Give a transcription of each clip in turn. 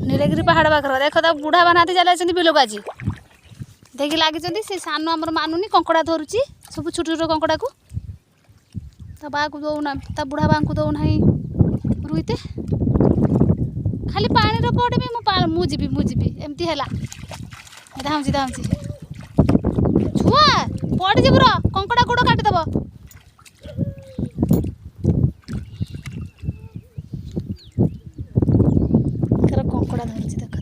नीलगिरी पहाड़ पाखर देख तो बुढ़ा बानाती चल बिलक आज देखिए लगी से सान आमर मानुनी कंकड़ा धरुची सब छोट छोट कंकड़ा को ता बा को दौना ता बुढ़ा बा को दौना रुईते खाली पानी पड़े भी मुझी एमती है धाऊँची धाऊँची छुआ पड़ जी पुरा कंकड़ा गोड़ काटिदेव कंकड़ा धरची देख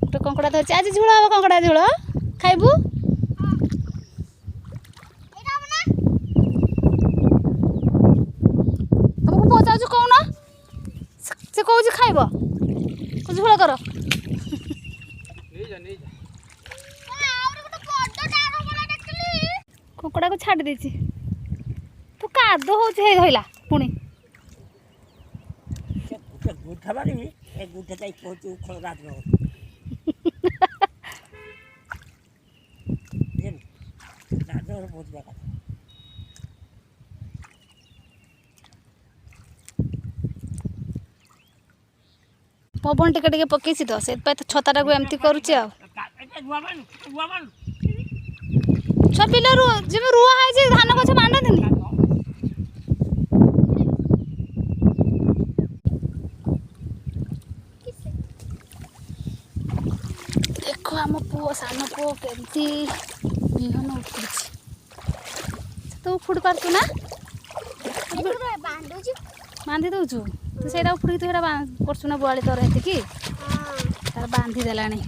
गोटे कंकड़ा धरची आज झोल हम कंकड़ा झोल खाइबू तुमको पचारू कौन से कौन खाइब झोल कर कंकड़ा को छाड़ देती तो काद होला पुणी पवन टिके पकई तो से छता को एमती करुच्ची छुआ पिला जी रुआ है धान गछ बांधनी देखो आम पुओ सान पुओ केमती बिहन उखुड़ी तो उखुड़ी पार्चु ना बांधी दौचु तू से उखुड़ी तू करछु ना बुआली तोर हेती कि तार बांधी देलानी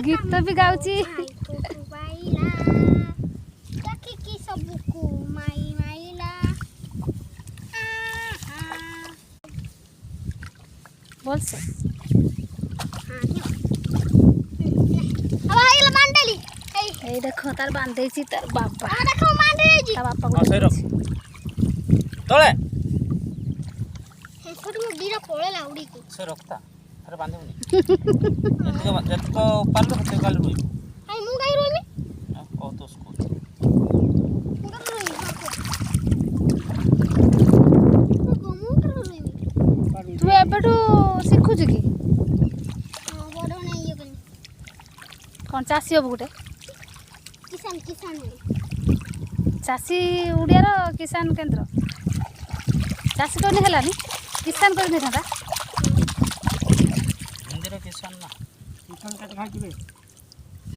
गीत भी गाउची बोल से ए देखो तार बांधे तार बापा तार बापा को से रख तळे से रखता अरे बांधे जतको पालो हते काल रोई आई मु गाई रोमी ओ तो उसको तू एबेठू शिखुच कि बड़ नहीं ये कौन चासी हब गोटे किसान किसान है चासी उड़ियार किसान केन्द्र चासी करनी है किसान करनी था मंदिर किसान ना किसान का खाई